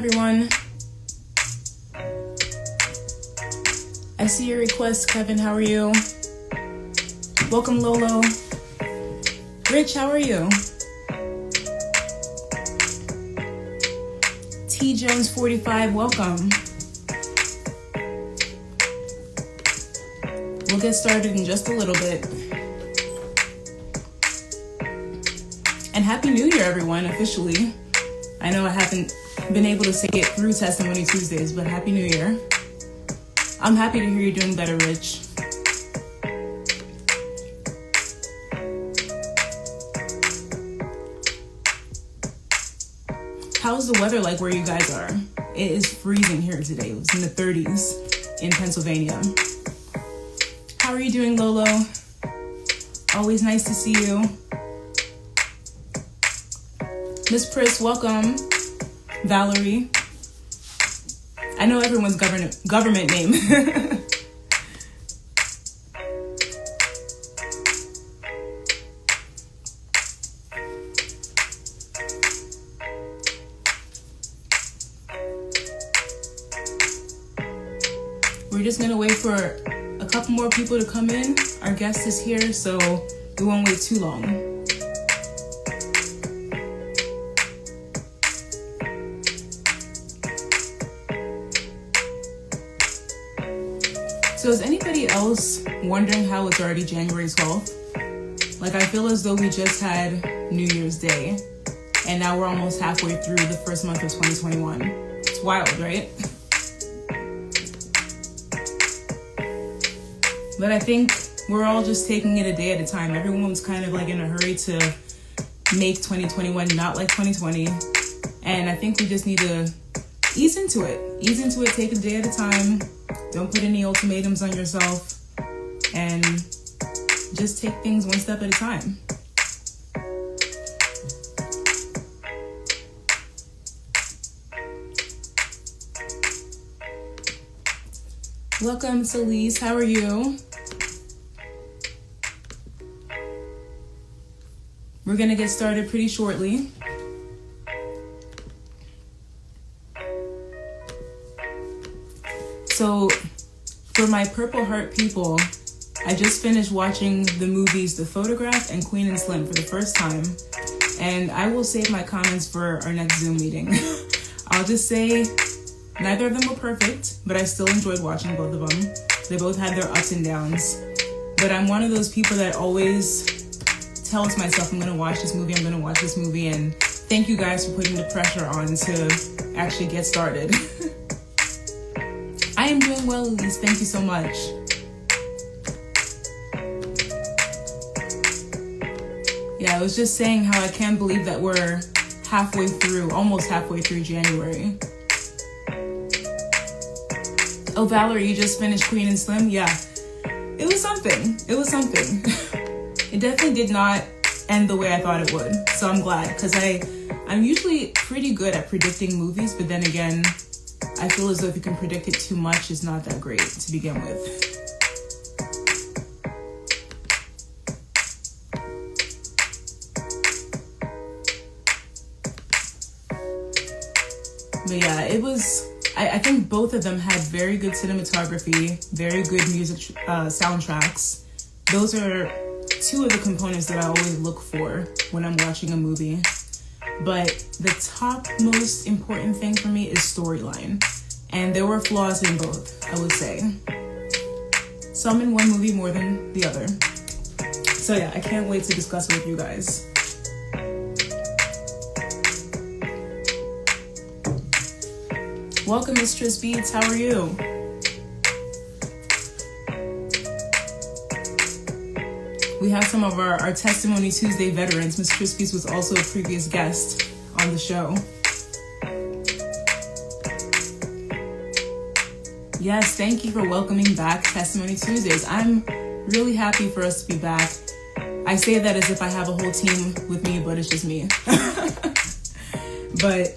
everyone. I see your request, Kevin. How are you? Welcome, Lolo. Rich, how are you? T Jones 45, welcome. We'll get started in just a little bit. And Happy New Year, everyone, officially. I know I haven't been able to say it through Testimony Tuesdays, but Happy New Year. I'm happy to hear you're doing better, Rich. How's the weather like where you guys are? It is freezing here today. It was in the 30s in Pennsylvania. How are you doing, Lolo? Always nice to see you. Miss Pris, welcome. Valerie. I know everyone's government name. We're just gonna wait for a couple more people to come in. Our guest is here, so we won't wait too long. So is anybody else wondering how it's already January 12th? Like, I feel as though we just had New Year's Day, and now we're almost halfway through the first month of 2021. It's wild, right? But I think we're all just taking it a day at a time. Everyone's kind of like in a hurry to make 2021 not like 2020. And I think we just need to ease into it. Take a day at a time. Don't put any ultimatums on yourself, and just take things one step at a time. Welcome, Celise. How are you? We're gonna get started pretty shortly. So, for my Purple Heart people, I just finished watching the movies The Photograph and Queen and Slim for the first time, and I will save my comments for our next Zoom meeting. I'll just say neither of them were perfect, but I still enjoyed watching both of them. They both had their ups and downs, but I'm one of those people that always tells myself I'm gonna watch this movie, and thank you guys for putting the pressure on to actually get started. I am doing well, Elise. Thank you so much. Yeah, I was just saying how I can't believe that we're almost halfway through January. Oh, Valerie, you just finished Queen and Slim? Yeah, it was something. It definitely did not end the way I thought it would. So I'm glad, because I'm usually pretty good at predicting movies, but then again, I feel as though if you can predict it too much, it's not that great to begin with. But yeah, it was, I think both of them had very good cinematography, very good music soundtracks. Those are two of the components that I always look for when I'm watching a movie. But the top most important thing for me is storyline. And there were flaws in both, I would say. Some in one movie more than the other. So yeah, I can't wait to discuss it with you guys. Welcome, Mistress Beats. How are you? We have some of our Testimony Tuesday veterans. Miss Crispies was also a previous guest on the show. Yes, thank you for welcoming back Testimony Tuesdays. I'm really happy for us to be back. I say that as if I have a whole team with me, but it's just me. But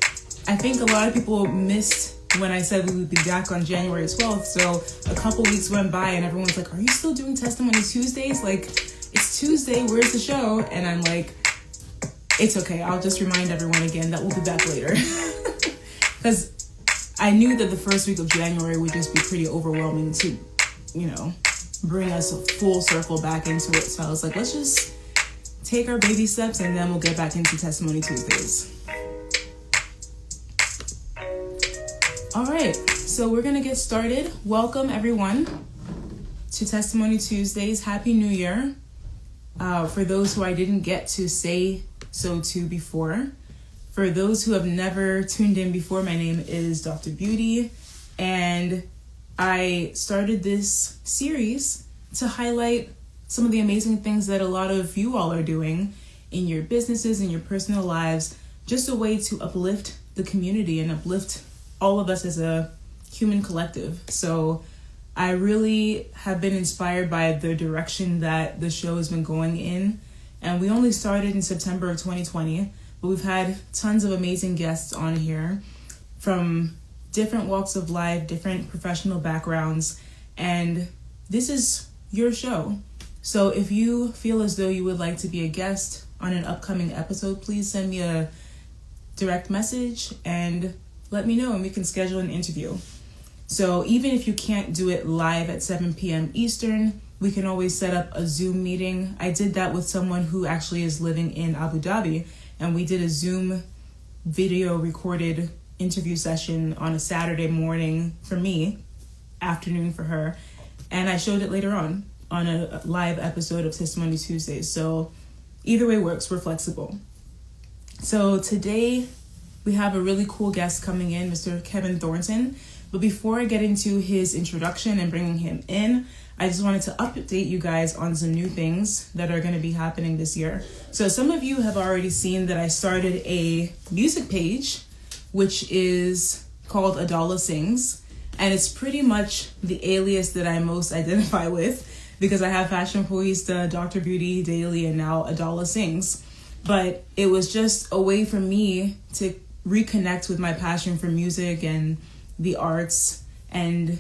I think a lot of people missed when I said we would be back on January 12th. So a couple weeks went by and everyone's like, are you still doing Testimony Tuesdays? Like, it's Tuesday, where's the show? And I'm like, it's okay. I'll just remind everyone again that we'll be back later. Because I knew that the first week of January would just be pretty overwhelming to, bring us a full circle back into it. So I was like, let's just take our baby steps and then we'll get back into Testimony Tuesdays. All right, so we're going to get started. Welcome, everyone, to Testimony Tuesdays. Happy New Year. For those who I didn't get to say so to before. For those who have never tuned in before, my name is Dr. Beauty, and I started this series to highlight some of the amazing things that a lot of you all are doing in your businesses, in your personal lives, just a way to uplift the community and uplift all of us as a human collective. So I really have been inspired by the direction that the show has been going in. And we only started in September of 2020, but we've had tons of amazing guests on here from different walks of life, different professional backgrounds, and this is your show. So if you feel as though you would like to be a guest on an upcoming episode, please send me a direct message and let me know and we can schedule an interview. So even if you can't do it live at 7 p.m. Eastern, we can always set up a Zoom meeting. I did that with someone who actually is living in Abu Dhabi, and we did a Zoom video recorded interview session on a Saturday morning for me, afternoon for her, and I showed it later on a live episode of Testimony Tuesdays. So either way works, we're flexible. So today we have a really cool guest coming in, Mr. Kevin Thornton. But before I get into his introduction and bringing him in, I just wanted to update you guys on some new things that are going to be happening this year. So some of you have already seen that I started a music page, which is called Adala Sings. And it's pretty much the alias that I most identify with because I have Fashion Poista, Dr. Beauty Daily, and now Adala Sings. But it was just a way for me to reconnect with my passion for music and the arts and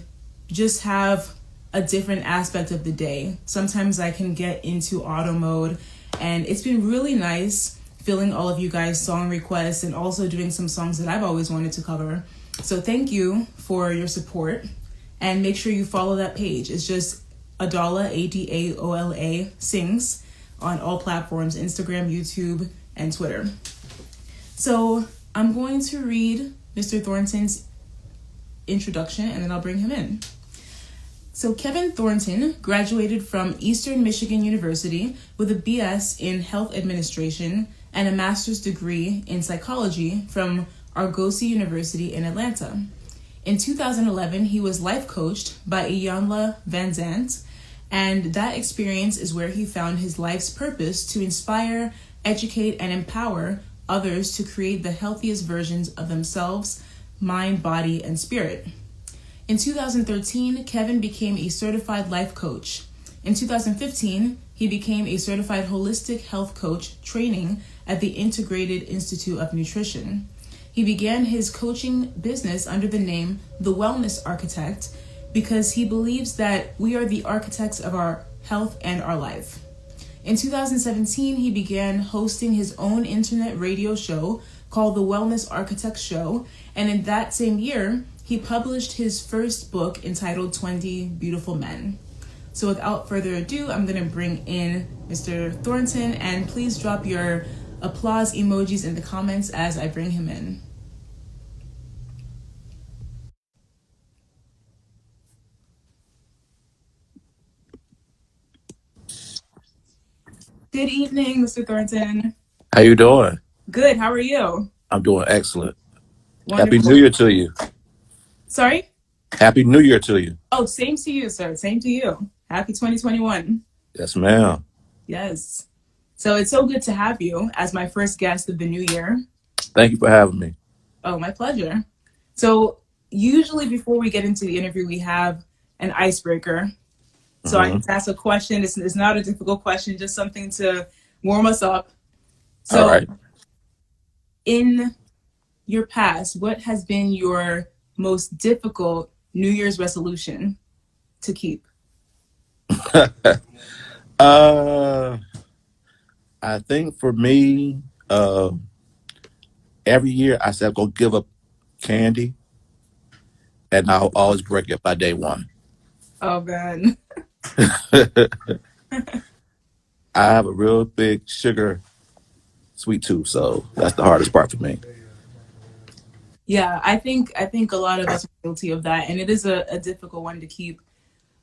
just have a different aspect of the day. Sometimes I can get into auto mode, and it's been really nice filling all of you guys' song requests and also doing some songs that I've always wanted to cover. So thank you for your support, and make sure you follow that page. It's just Adala, Adaola Sings on all platforms, Instagram, YouTube, and Twitter. So I'm going to read Mr. Thornton's introduction and then I'll bring him in. So Kevin Thornton graduated from Eastern Michigan University with a BS in Health Administration and a master's degree in psychology from Argosy University in Atlanta. In 2011, he was life coached by Iyanla Vanzant, and that experience is where he found his life's purpose to inspire, educate, and empower others to create the healthiest versions of themselves, mind, body, and spirit. In 2013, Kevin became a certified life coach. In 2015, he became a certified holistic health coach training at the Integrated Institute of Nutrition. He began his coaching business under the name The Wellness Architect because he believes that we are the architects of our health and our life. In 2017, he began hosting his own internet radio show called The Wellness Architect Show, and in that same year, he published his first book entitled 20 Beautiful Men. So without further ado, I'm going to bring in Mr. Thornton, and please drop your applause emojis in the comments as I bring him in. Good evening, Mr. Thornton. How you doing? Good. How are you? I'm doing excellent. Wonderful. Happy New Year to you. Sorry? Happy New Year to you. Oh, same to you, sir. Same to you. Happy 2021. Yes, ma'am. Yes. So it's so good to have you as my first guest of the new year. Thank you for having me. Oh, my pleasure. So usually before we get into the interview, we have an icebreaker. So I just ask a question. It's not a difficult question, just something to warm us up. So All right. In your past, what has been your most difficult New Year's resolution to keep? I think for me, every year I said I'm gonna give up candy. and I'll always break it by day one. Oh man. I have a real big sugar sweet tooth, so that's the hardest part for me. Yeah, I think a lot of us are guilty of that, and it is a difficult one to keep.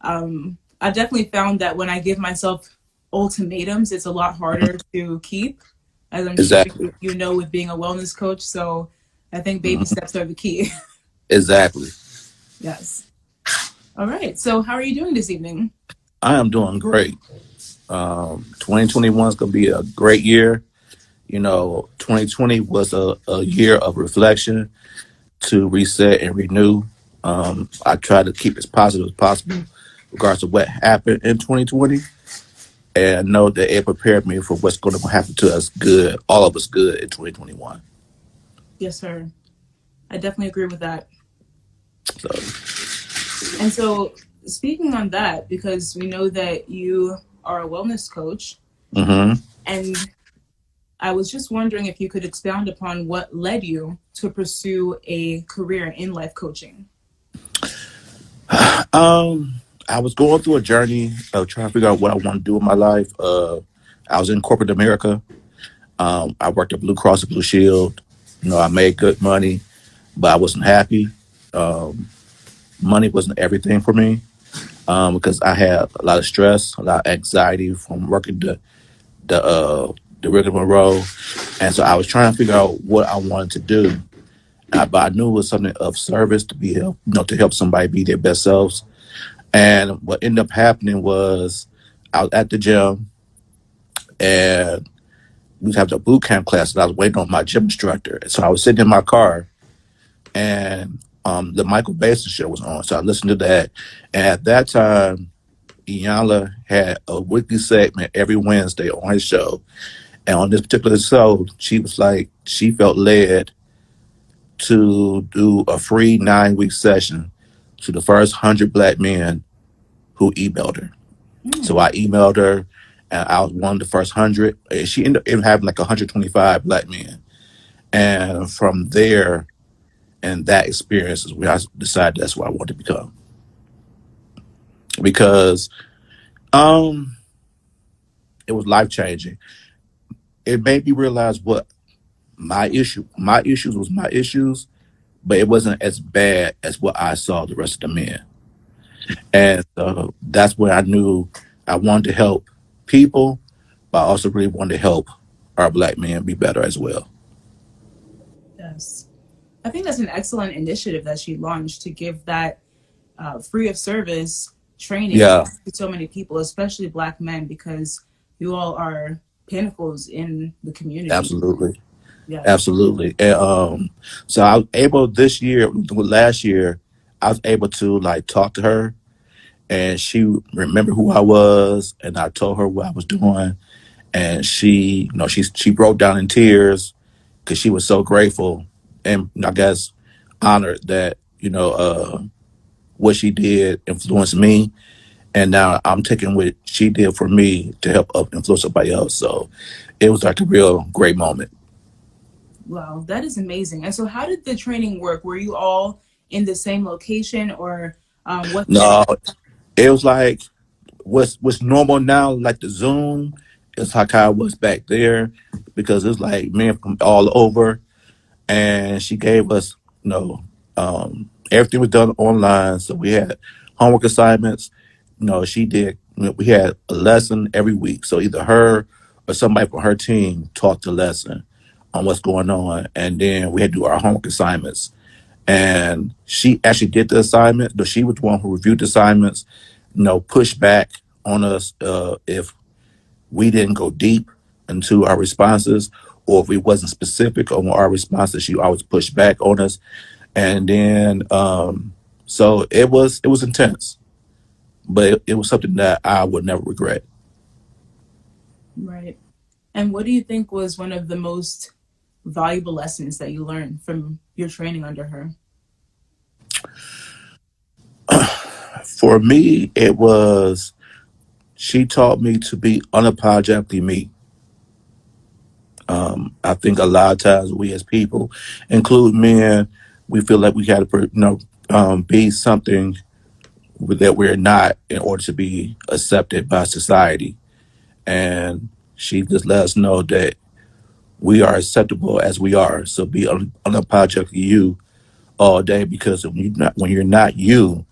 I've definitely found that when I give myself ultimatums, it's a lot harder to keep, as I'm sure Exactly. you know with being a wellness coach. So I think baby Mhm. steps are the key. Exactly. Yes. All right. So how are you doing this evening? I am doing great. 2021 is going to be a great year. 2020 was a year of reflection to reset and renew. I try to keep as positive as possible, regardless of what happened in 2020, and know that it prepared me for what's going to happen to us good, all of us good in 2021. Yes, sir. I definitely agree with that. So, And so, speaking on that, because we know that you are a wellness coach, hmm and I was just wondering if you could expound upon what led you to pursue a career in life coaching. um, I was going through a journey of trying to figure out what I want to do in my life. I was in corporate America. I worked at Blue Cross and Blue Shield. I made good money, but I wasn't happy. Um, Money wasn't everything for me because I had a lot of stress, a lot of anxiety from working the the regular role, and so I was trying to figure out what I wanted to do. But I knew it was something of service to be help, to help somebody be their best selves. And what ended up happening was I was at the gym and we was having a boot camp class, and I was waiting on my gym instructor. So I was sitting in my car and the Michael Basin show was on. So I listened to that. And at that time, Iyanla had a weekly segment every Wednesday on his show. And on this particular show, she was like, she felt led to do a free 9-week session to the first 100 black men who emailed her. So Hmm. I emailed her, and I was one of the first 100. And she ended up having like 125 black men. And from there, and that experience is where I decided that's what I wanted to become. Because um, it was life changing. It made me realize what my issues was my issues, but it wasn't as bad as what I saw the rest of the men. And that's where I knew I wanted to help people, but I also really wanted to help our black men be better as well. Yes. I think that's an excellent initiative that she launched to give that free of service training Yeah, to so many people, especially Black men, because you all are pinnacles in the community. absolutely. Yes. Absolutely. And so I was able this year, last year, I was able to like talk to her and she remembered who I was and I told her what I was doing. And she broke down in tears because she was so grateful and I guess honored that, what she did influenced me. And now I'm taking what she did for me to help influence somebody else. So it was like a real great moment. Wow, that is amazing. And so, how did the training work? Were you all in the same location, or what? No, it was like what's normal now, like the Zoom, is like how it was back there, because it's like men from all over, and she gave us, everything was done online. So we had homework assignments. She did. We had a lesson every week. So either her or somebody from her team taught the lesson on what's going on, and then we had to do our homework assignments. And she actually did the assignment, but she was the one who reviewed the assignments, pushed back on us if we didn't go deep into our responses or if we wasn't specific on our responses. She always pushed back on us. And then so it was intense, but it was something that I would never regret. Right. And what do you think was one of the most valuable lessons that you learned from your training under her? For me, it was she taught me to be unapologetically me. I think a lot of times we as people, include men, we feel like we got to, be something that we're not in order to be accepted by society. And she just let us know that we are acceptable as we are. So be unapologetically you all day, because when you're not you,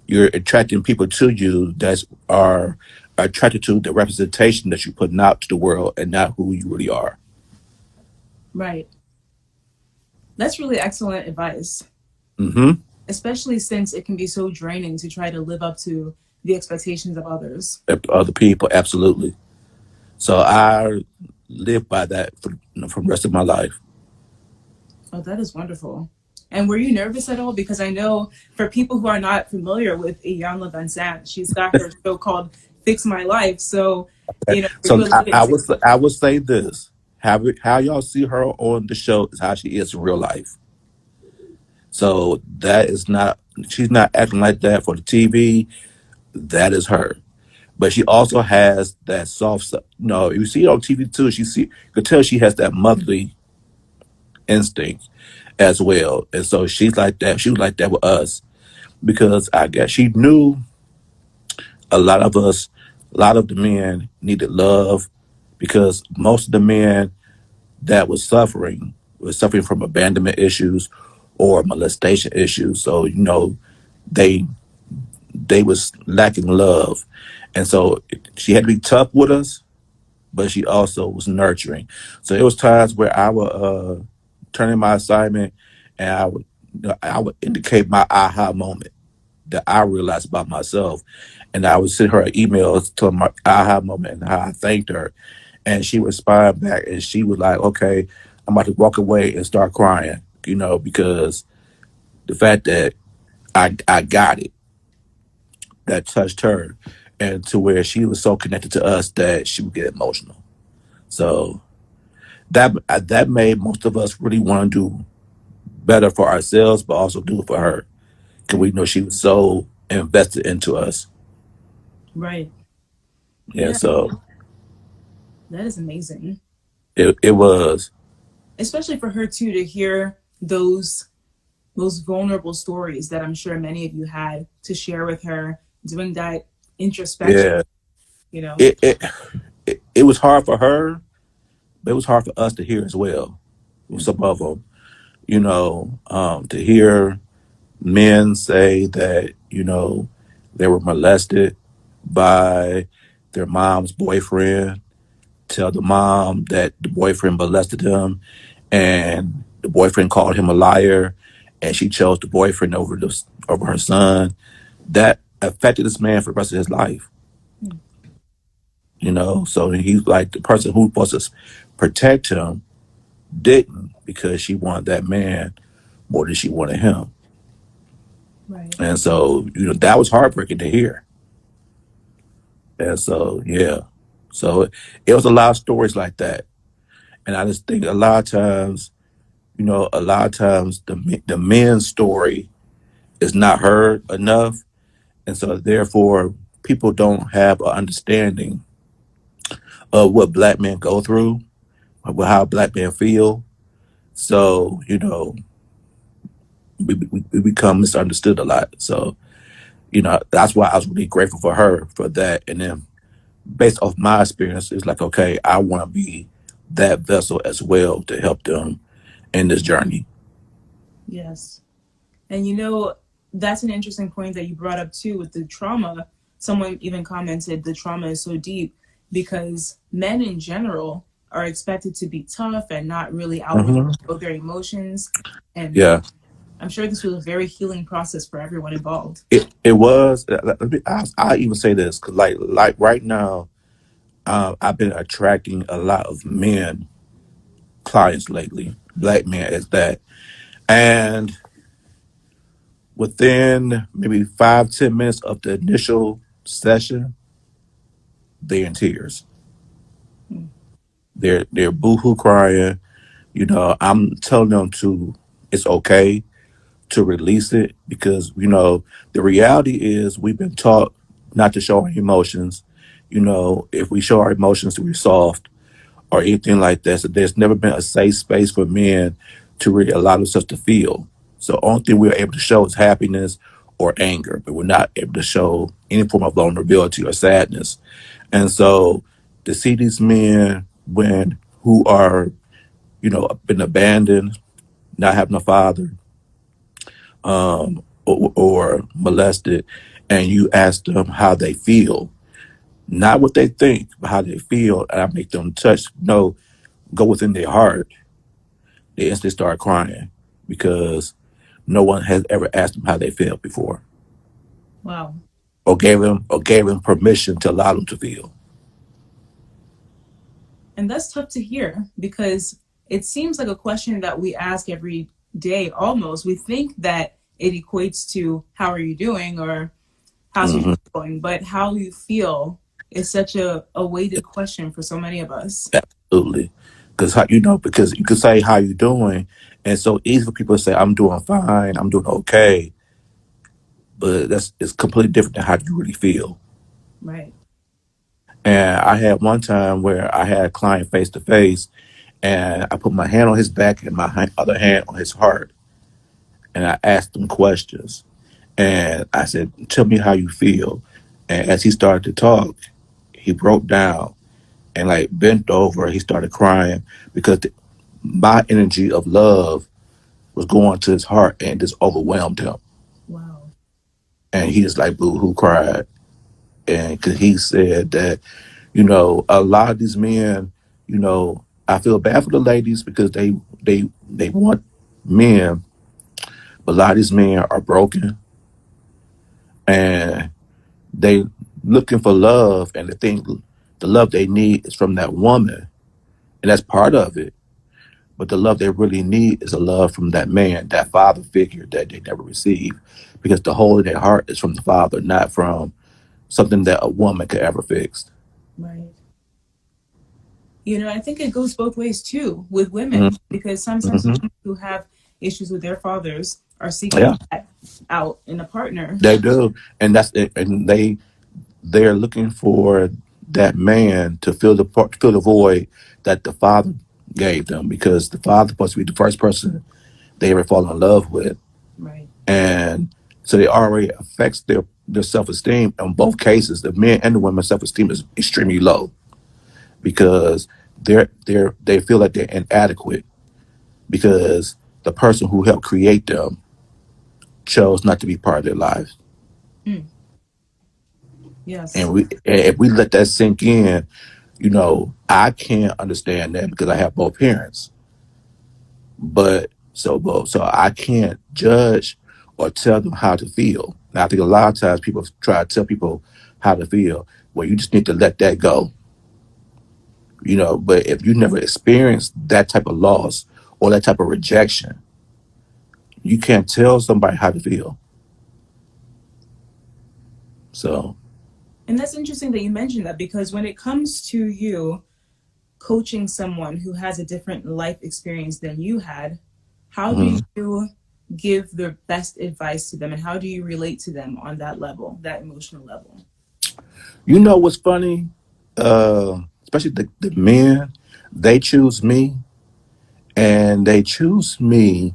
you're attracting people to you that are attracted to the representation that you're putting out to the world and not who you really are. Right. That's really excellent advice, Hmm. especially since it can be so draining to try to live up to the expectations of others. Other people, absolutely. So I live by that for the rest of my life. Oh, that is wonderful. And were you nervous at all? Because I know for people who are not familiar with Iyanla Vanzant, she's got her show called Fix My Life. So, were So you a little bit intimidated? I would say this: how y'all see her on the show is how she is in real life. So that is not, she's not acting like that for the TV. That is her. But she also has that soft side. No, you see it on TV too. You could tell she has that motherly instinct as well. And so she's like that. She was like that with us because I guess she knew a lot of us, a lot of the men needed love, because most of the men that was suffering from abandonment issues or molestation issues. So, they they was lacking love. And so she had to be tough with us, but she also was nurturing. So it was times where I would turn in my assignment, and I would indicate my aha moment that I realized about myself. And I would send her an email to my aha moment and how I thanked her. And she would respond back, and she was like, okay, I'm about to walk away and start crying, because the fact that I got it, that touched her, and to where she was so connected to us that she would get emotional. So that made most of us really want to do better for ourselves, but also do it for her, because we know she was so invested into us. Right. Yeah, Yeah, so that is amazing. it was. Especially for her too to hear those vulnerable stories that I'm sure many of you had to share with her, doing that introspection, Yeah, you know. it it it was hard for her, but it was hard for us to hear as well. Some of them, to hear men say that they were molested by their mom's boyfriend, tell the mom that the boyfriend molested him, and the boyfriend called him a liar, and she chose the boyfriend over her son. That affected this man for the rest of his life. So he's like, the person who was supposed to protect him didn't, because she wanted that man more than she wanted him. Right. And so, that was heartbreaking to hear. And so, yeah. So it was a lot of stories like that. And I just think a lot of times the men's story is not heard enough. And so therefore people don't have an understanding of what black men go through, of how black men feel. So, we become misunderstood a lot. So, that's why I was really grateful for her for that. And then based off my experience, it's like, okay, I want to be that vessel as well to help them in this journey. Yes. And that's an interesting point that you brought up too with the trauma. Someone even commented the trauma is so deep because men in general are expected to be tough and not really outwardly Hmm. show their emotions. And Yeah, I'm sure this was a very healing process for everyone involved. it was. I even say this because like right now, I've been attracting a lot of men clients lately, black men as that, and within maybe 5-10 minutes of the initial session, they're in tears. Hmm. They're boohoo crying. I'm telling them to, it's okay to release it, because the reality is we've been taught not to show our emotions. If we show our emotions, we're soft or anything like that. So there's never been a safe space for men to really allow themselves to feel. So only thing we're able to show is happiness or anger, but we're not able to show any form of vulnerability or sadness. And so to see these men when who are, been abandoned, not having a father, or molested, and you ask them how they feel, not what they think, but how they feel, and I make them touch, go within their heart, they instantly start crying because no one has ever asked them how they feel before, Wow. or gave them permission to allow them to feel. And that's tough to hear because it seems like a question that we ask every day almost. We think that it equates to how are you doing or how's your day Hmm. going, but how you feel is such a weighted question for so many of us. Absolutely, because you can say how you doing, and so easy for people to say I'm doing fine, I'm doing okay, but that's it's completely different than how you really feel. Right. And I had one time where I had a client face to face, and I put my hand on his back and my other hand on his heart, and I asked him questions. And I said, "Tell me how you feel." And as he started to talk, he broke down and like bent over. He started crying because my energy of love was going to his heart and just overwhelmed him. Wow. And he just like boo hoo cried. And because he said that, a lot of these men, I feel bad for the ladies because they want men, but a lot of these men are broken and they looking for love, and the love they need is from that woman, and that's part of it. But the love they really need is a love from that man, that father figure that they never received, because the hole in their heart is from the father, not from something that a woman could ever fix. Right. I think it goes both ways too with women Mm-hmm. because sometimes Mm-hmm. women who have issues with their fathers are seeking Yeah, that out in a partner. they do, and that's it. And they're looking for that man to fill the void that the father gave them, because the father's supposed to be the first person they ever fall in love with, Right. and so they already affects their self esteem. In both cases, the men and the women's self esteem is extremely low because they feel like they're inadequate because the person who helped create them chose not to be part of their lives. Mm. Yes. And if we let that sink in, I can't understand that because I have both parents. But so I can't judge or tell them how to feel. And I think a lot of times people try to tell people how to feel. Well, you just need to let that go. But if you never experienced that type of loss or that type of rejection, you can't tell somebody how to feel. So, And that's interesting that you mentioned that because when it comes to you coaching someone who has a different life experience than you had, how do mhm. you give the best advice to them and how do you relate to them on that level, that emotional level? You know what's funny? Especially the men, they choose me, and they choose me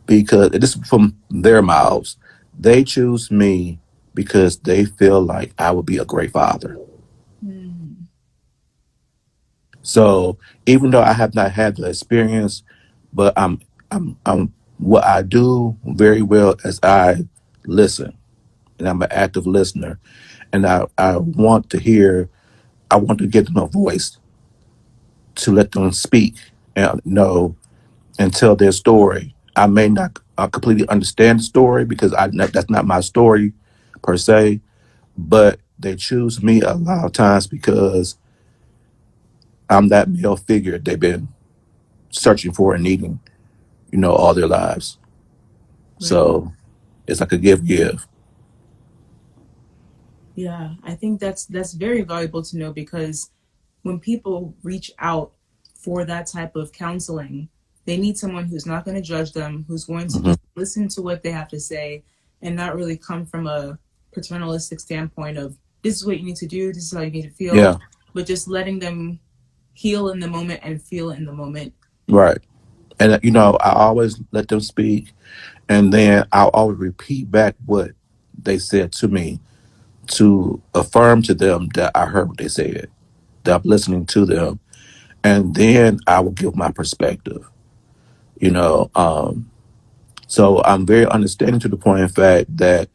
because this is from their mouths. They choose me because they feel like I would be a great father. Hmm. So even though I have not had the experience, but I'm what I do very well is I listen, and I'm an active listener, and I want to hear. I want to give them a voice to let them speak and know and tell their story. I may not completely understand the story because that's not my story per se, but they choose me a lot of times because I'm that male figure they've been searching for and needing, all their lives. Right. So it's like a give. Yeah, I think that's very valuable to know because when people reach out for that type of counseling, they need someone who's not going to judge them, who's going to Hmm. just listen to what they have to say and not really come from a paternalistic standpoint of this is what you need to do, this is how you need to feel, Yeah, but just letting them heal in the moment and feel in the moment. right. And I always let them speak, And then I'll always repeat back what they said to me to affirm to them that I heard what they said, that I'm listening to them. And then I will give my perspective, you know. So I'm very understanding to the point, in fact, that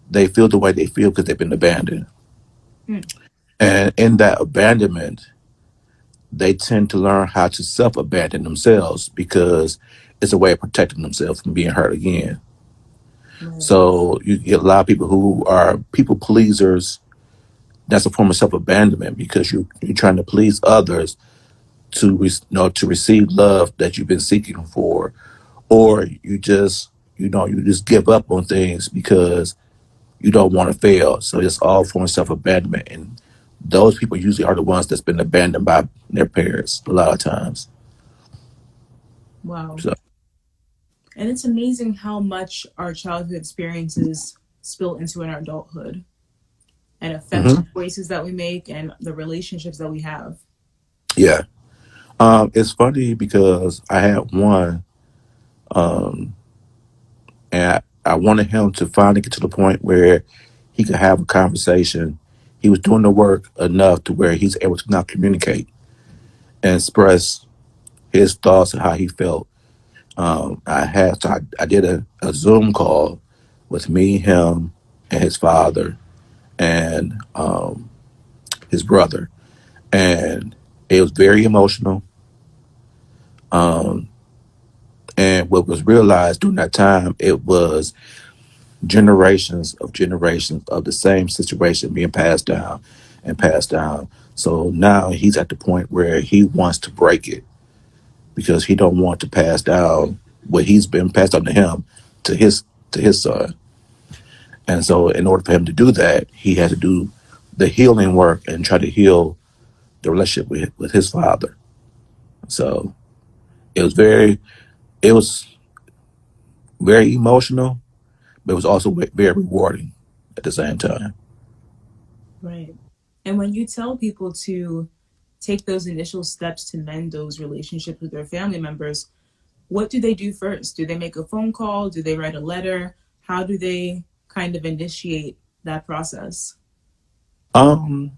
they feel the way they feel because they've been abandoned. Mm, And in that abandonment, they tend to learn how to self abandon themselves because it's a way of protecting themselves from being hurt again. right. So you get a lot of people who are people pleasers. That's a form of self abandonment because you're trying to please others to to receive love that you've been seeking for, or you just give up on things because you don't want to fail. So it's all form of self abandonment, and those people usually are the ones that's been abandoned by their parents a lot of times. Wow. So. And it's amazing how much our childhood experiences spill into our adulthood and affect the Mhm. choices that we make and the relationships that we have. Yeah. It's funny because I had one, um, and I wanted him to finally get to the point where he could have a conversation. He was doing the work enough to where he's able to now communicate and express his thoughts and how he felt. I did a Zoom call with me, him, and his father and his brother, and it was very emotional. Um, and what was realized during that time, it was generations of the same situation being passed down and passed down. So now he's at the point where he wants to break it because he don't want to pass down what he's been passed on to him to his son. And so in order for him to do that, he had to do the healing work and try to heal the relationship with his father. So it was it was very emotional, but it was also very rewarding at the same time. Right. And when you tell people to take those initial steps to mend those relationships with their family members, what do they do first? Do they make a phone call? Do they write a letter? How do they kind of initiate that process? Um,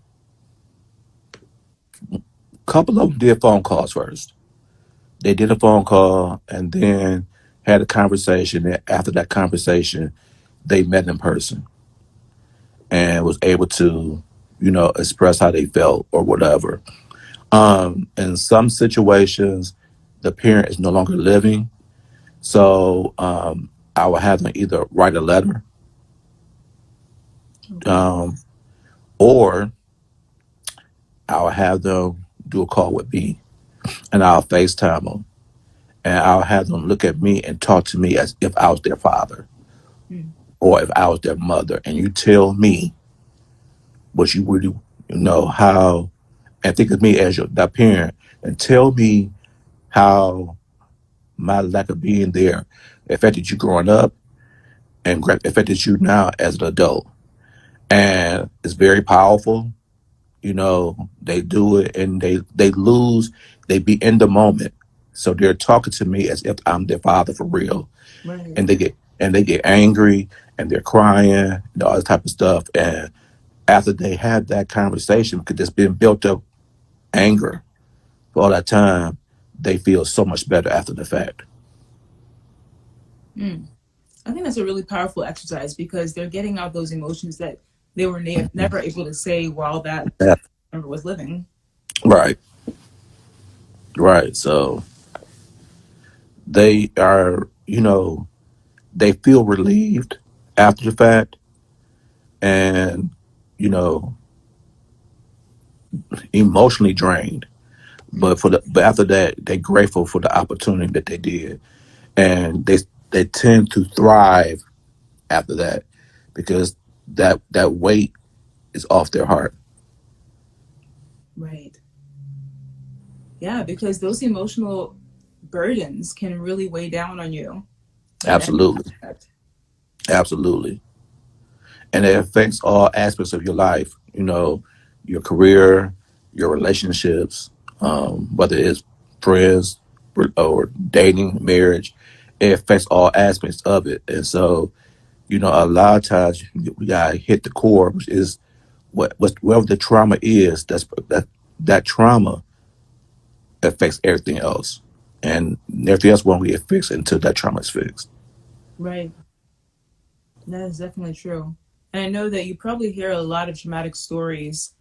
couple of them did phone calls first. They did a phone call and then had a conversation. And after that conversation, they met in person and was able to, express how they felt or whatever. In some situations, the parent is no longer living, so I will have them either write a letter, Okay. um, or I'll have them do a call with me, and I'll FaceTime them, and I'll have them look at me and talk to me as if I was their father Mm, or if I was their mother, and you tell me what you really how, and think of me as that parent, and tell me how my lack of being there affected you growing up and affected you now as an adult. And it's very powerful. They do it and they lose, they be in the moment. So they're talking to me as if I'm their father for real. right. And they get angry and they're crying and all this type of stuff. And after they have that conversation, because there's been built up anger for all that time, they feel so much better after the fact. Mm. I think that's a really powerful exercise because they're getting out those emotions that they were never able to say while that Yeah. member was living. Right. Right. So they are, they feel relieved after the fact and, you know, emotionally drained. Mm, But after that, they're grateful for the opportunity that they did. And they tend to thrive after that because that weight is off their heart. right. Yeah, because those emotional burdens can really weigh down on you in every Absolutely. aspect. Absolutely. And it affects all aspects of your life, your career, your relationships, whether it's friends or dating, marriage. it affects all aspects of it. And so, a lot of times we gotta hit the core, which is whatever the trauma is. That trauma affects everything else, and everything else won't get fixed until that trauma is fixed. Right. That is definitely true. And I know that you probably hear a lot of traumatic stories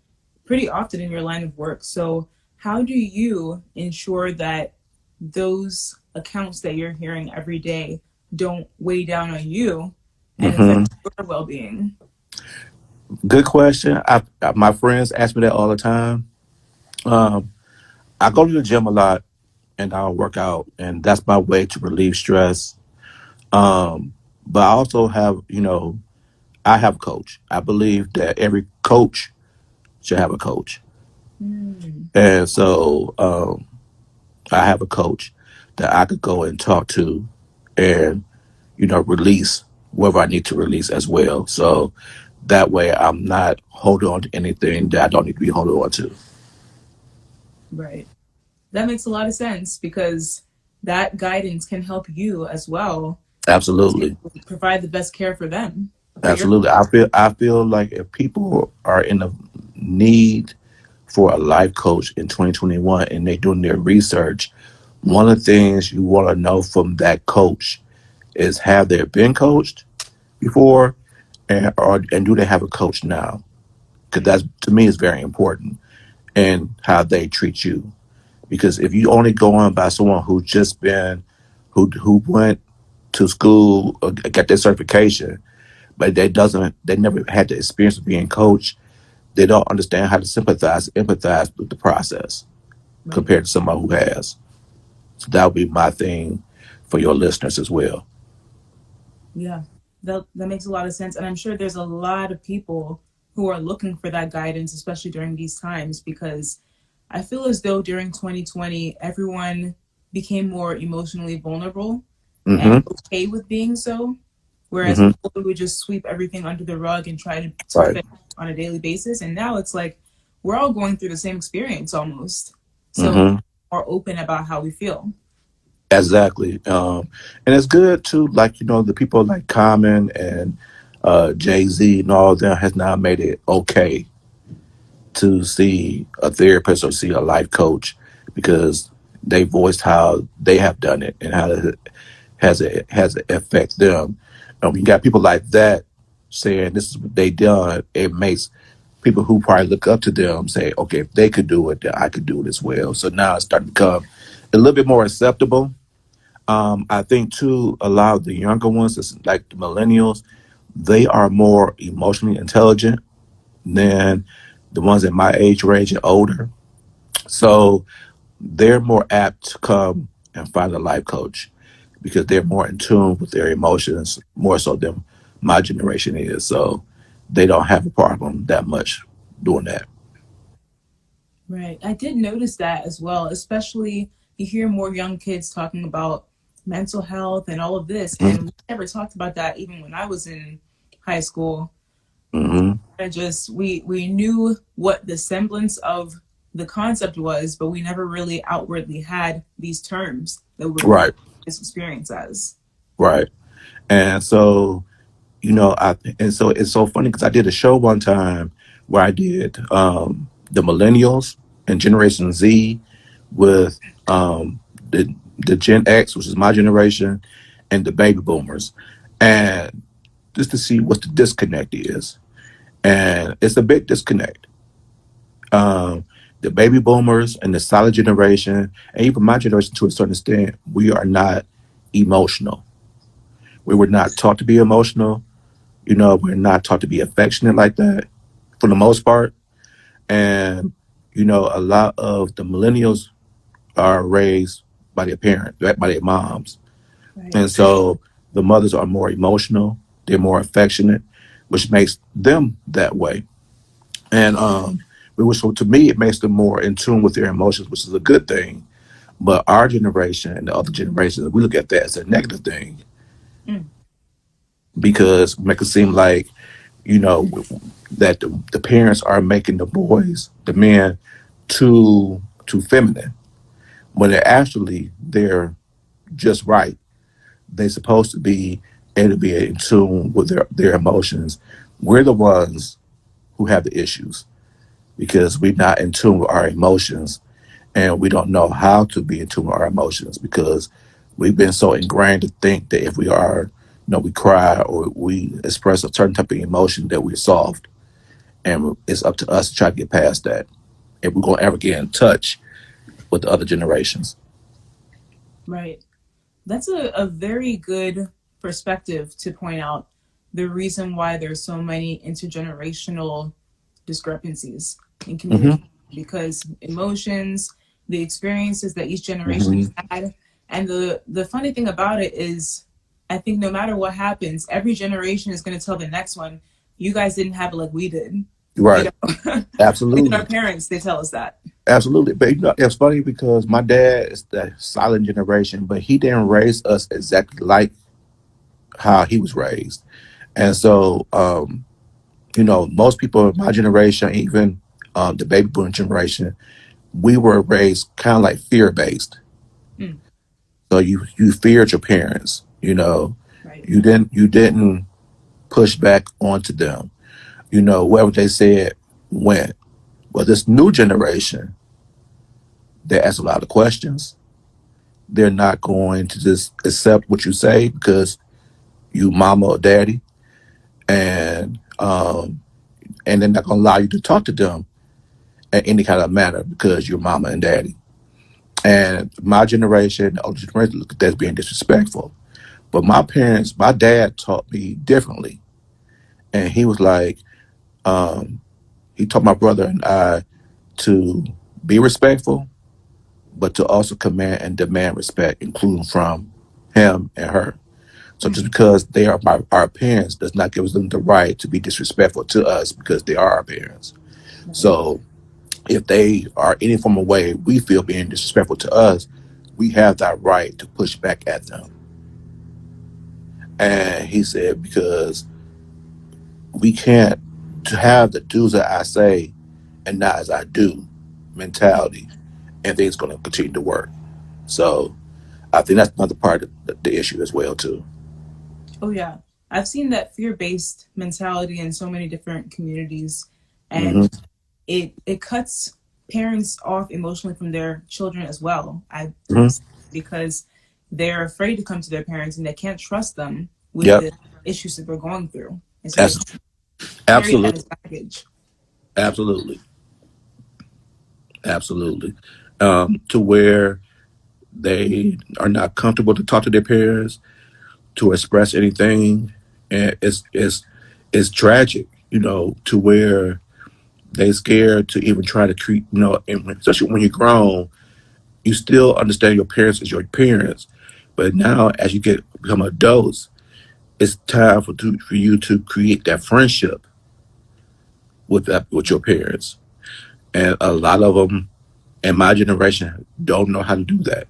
pretty often in your line of work. So, how do you ensure that those accounts that you're hearing every day don't weigh down on you and Hmm. affect your well being? Good question. My friends ask me that all the time. Um, I go to the gym a lot, and I'll work out, and that's my way to relieve stress. But I also have, I have a coach. I believe that every coach should have a coach. Mm, And so I have a coach that I could go and talk to and, release whatever I need to release as well. So that way I'm not holding on to anything that I don't need to be holding on to. right. That makes a lot of sense because that guidance can help you as well to Absolutely. provide the best care for them, for your. Absolutely. I feel like if people are in a need for a life coach in 2021 and they're doing their research, one of the things you want to know from that coach is, have they been coached before, and do they have a coach now? Because that's, to me, is very important, and how they treat you. Because if you only go on by someone who's just been, who went to school or got their certification, but they never had the experience of being coached, they don't understand how to empathize with the process Right. compared to somebody who has. So that would be my thing for your listeners as well. Yeah, that makes a lot of sense. And I'm sure there's a lot of people who are looking for that guidance, especially during these times, because I feel as though during 2020, everyone became more emotionally vulnerable and Hmm. okay with being so. Whereas Hmm. before we would just sweep everything under the rug and try to Right. fix on a daily basis. And now it's like we're all going through the same experience almost. So Hmm. we're open about how we feel. Exactly. And it's good too, like, the people like Common and Jay-Z and all of them has now made it okay to see a therapist or see a life coach, because they voiced how they have done it and how it affect them. And when you got people like that saying this is what they done, it makes people who probably look up to them say, okay, if they could do it, then I could do it as well. So now it's starting to become a little bit more acceptable. I think too, a lot of the younger ones, it's like the millennials, they are more emotionally intelligent than the ones in my age range and older. So they're more apt to come and find a life coach because they're more in tune with their emotions, more so than my generation is. So they don't have a problem that much doing that. Right. I did notice that as well, especially you hear more young kids talking about mental health and all of this. And we never talked about that even when I was in high school. Mm-hmm. I just we knew what the semblance of the concept was, but we never really outwardly had these terms that we're Right, this experience as. right. And so, and so it's so funny because I did a show one time where I did the millennials and Generation Z with the Gen X, which is my generation, and the baby boomers, and just to see what the disconnect is. And it's a big disconnect. Um, the baby boomers and the silent generation, and even my generation to a certain extent, we are not emotional. We were not taught to be emotional. We're not taught to be affectionate like that for the most part. And, a lot of the millennials are raised by their parents, by their moms. Right. And so the mothers are more emotional, they're more affectionate, which makes them that way. And so to me, it makes them more in tune with their emotions, which is a good thing. But our generation and the other generations, we look at that as a negative thing Mm, because make it seem like, you know, that the parents are making the boys, the men, too feminine when they're just right. They're supposed to be able to be in tune with their emotions. We're the ones who have the issues because we're not in tune with our emotions, and we don't know how to be in tune with our emotions because we've been so ingrained to think that if we are, we cry or we express a certain type of emotion that we're soft, and it's up to us to try to get past that if we're going to ever get in touch with the other generations. Right. That's a very good perspective to point out the reason why there's so many intergenerational discrepancies in Hmm. communication, because emotions, the experiences that each generation Hmm. has had, and the funny thing about it is, I think no matter what happens, every generation is going to tell the next one, "You guys didn't have it like we did." You Right. know, even our Absolutely. parents, they tell us that. Absolutely. But it's funny because my dad is the silent generation, but he didn't raise us exactly like how he was raised. And so, most people in my generation, even the baby boom generation, we were raised kind of like fear based. Mm, So you feared your parents. right. You didn't push back onto them. Whatever they said went. Well, this new generation, they ask a lot of questions. They're not going to just accept what you say because you mama or daddy, and and they're not going to allow you to talk to them in any kind of manner because you're mama and daddy. And my generation, the older generation, look at that as being disrespectful. But my dad taught me differently, and he was like, um, he taught my brother and I to be respectful, but to also command and demand respect, including from him and her. So just Mm, because they are our parents does not give them the right to be disrespectful to us because they are our parents. right. So if they are any form of way we feel being disrespectful to us, we have that right to push back at them. And he said, because we can't to have the do's that I say and not as I do mentality, and things going to continue to work. So I think that's another part of the issue as well too. Oh yeah, I've seen that fear-based mentality in so many different communities, Hmm. and it cuts parents off emotionally from their children as well. Hmm. Because they're afraid to come to their parents and they can't trust them with Yep. the issues that they're going through, and so they That's carry that as absolutely, baggage. absolutely, absolutely. To where they are not comfortable to talk to their parents, to express anything, and it's tragic. To where they scared to even try to treat. And especially when you're grown, you still understand your parents as your parents, but now as you become adults, it's time for you to create that friendship with your parents, and a lot of them in my generation don't know how to do that.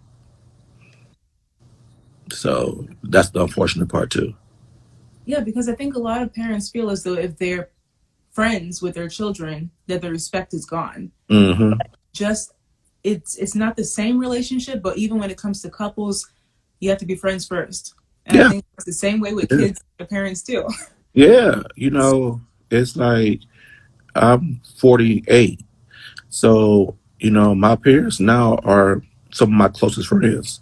So that's the unfortunate part too. Yeah, because I think a lot of parents feel as though if they're friends with their children, that the respect is gone. Hmm. Just it's not the same relationship, but even when it comes to couples, you have to be friends first. And I Yeah, think it's the same way with yeah, kids, their parents too. yeah. It's like I'm 48, so my parents now are some of my closest friends.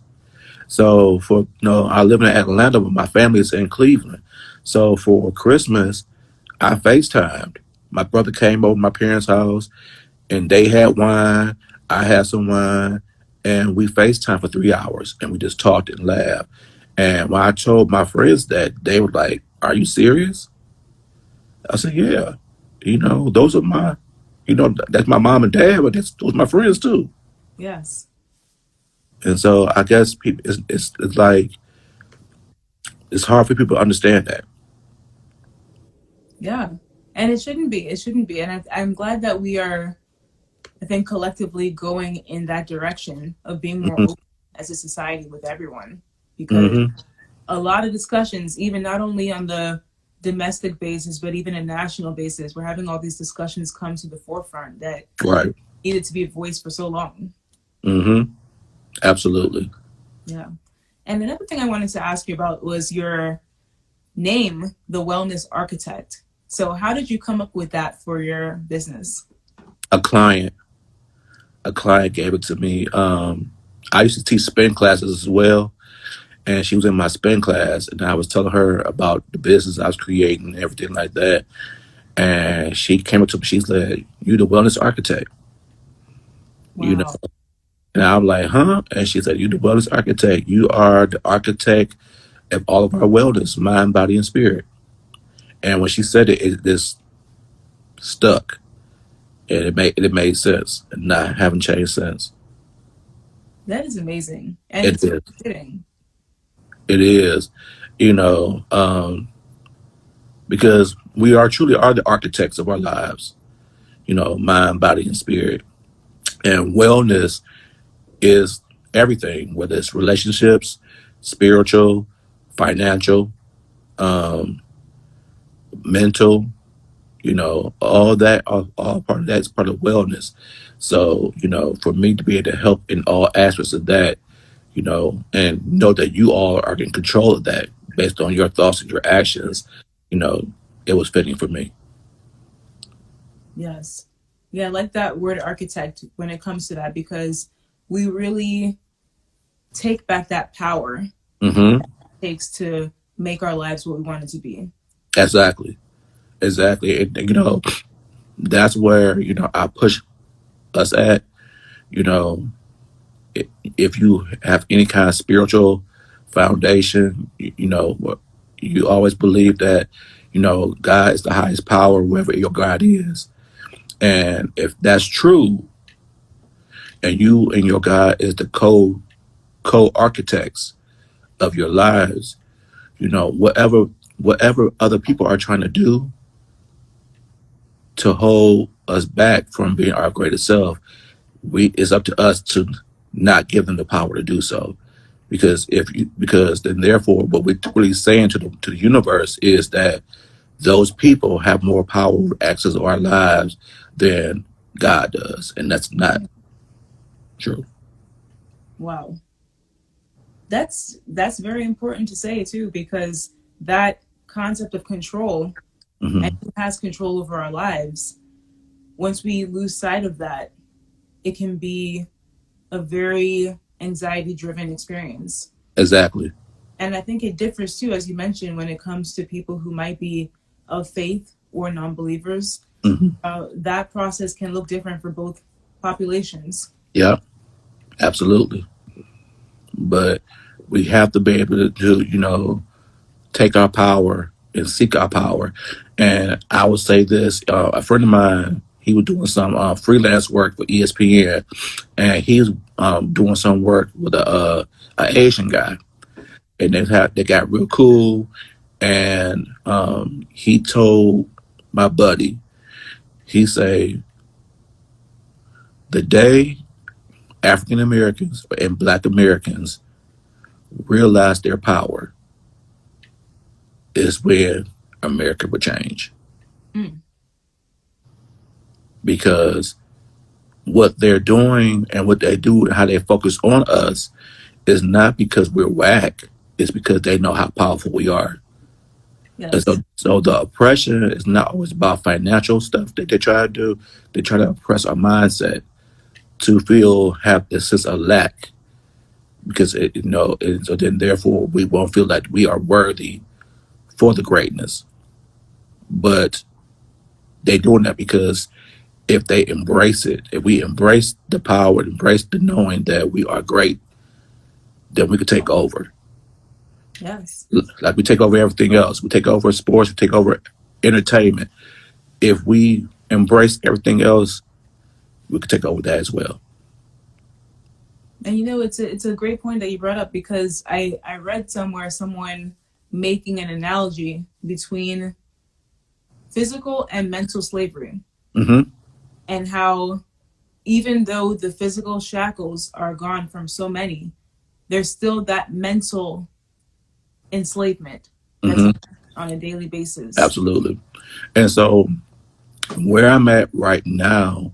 So I live in Atlanta, but my family is in Cleveland. So for Christmas, I FaceTimed. My brother came over to my parents' house, and they had wine. I had some wine, and we FaceTimed for 3 hours, and we just talked and laughed. And when I told my friends that, they were like, "Are you serious?" I said, "Yeah. Those are that's my mom and dad, but those are my friends too." Yes. And so I guess people, it's like it's hard for people to understand that. Yeah. And it shouldn't be. It shouldn't be. And I'm glad that we are, I think, collectively going in that direction of being more Hmm. open as a society with everyone. Because Hmm. a lot of discussions, even not only on the domestic basis, but even a national basis, we're having all these discussions come to the forefront that Right. needed to be voiced for so long. Hmm. Absolutely. Yeah. And another thing I wanted to ask you about was your name, the Wellness Architect. So how did you come up with that for your business? A client, a client gave it to me. I used to teach spin classes as well, and she was in my spin class, and I was telling her about the business I was creating and everything like that. And she came up to me. She's like, "You the wellness architect, you know?" Wow. And I'm like, "Huh?" And she said, "You the wellness architect. You are the architect of all of our wellness, mind, body, and spirit." And when she said it, it just stuck, and it made sense, and I haven't changed since. That is amazing. And It it's is. fitting. It is, you know, because we are truly are the architects of our lives, mind, body, and spirit. And wellness is everything, whether it's relationships, spiritual, financial, um, mental, all that, all part of that's part of wellness. So, for me to be able to help in all aspects of that, and know that you all are in control of that based on your thoughts and your actions, you know, it was fitting for me. Yes. Yeah, I like that word architect when it comes to that because we really take back that power Hmm. it takes to make our lives what we want it to be. Exactly. Exactly. And, that's where, I push us at, you know, i- if you have any kind of spiritual foundation, you always believe that, God is the highest power, wherever your God is. And if that's true, and you and your God is the co-architects of your lives, whatever other people are trying to do to hold us back from being our greatest self, it's up to us to not give them the power to do so. Because then therefore what we're really saying to the universe is that those people have more power access to our lives than God does, and that's not true. Wow. That's very important to say too because that concept of control and Hmm. who has control over our lives, once we lose sight of that, it can be a very anxiety driven experience. Exactly. And I think it differs too, as you mentioned, when it comes to people who might be of faith or non believers. Hmm. That process can look different for both populations. Yeah, absolutely. But we have to be able to take our power and seek our power. And I would say this: a friend of mine, he was doing some freelance work for ESPN, and he was doing some work with a Asian guy, and they got real cool. And he told my buddy, he say, the day African Americans and Black Americans realize their power is when America will change, Mm, because what they're doing and what they do and how they focus on us is not because we're whack. It's because they know how powerful we are. And so, yes. so the oppression is not always about financial stuff that they try to do. They try to oppress our mindset to have this sense of lack, because so then therefore we won't feel that we are worthy for the greatness. But they doing that because if they embrace it, if we embrace the power, embrace the knowing that we are great, then we could take over. Yes. Like we take over everything else. We take over sports, we take over entertainment. If we embrace everything else, we could take over that as well. And it's a great point that you brought up because I read somewhere someone making an analogy between physical and mental slavery Hmm. and how even though the physical shackles are gone from so many, there's still that mental enslavement that's Hmm. on a daily basis. Absolutely. And so where I'm at right now,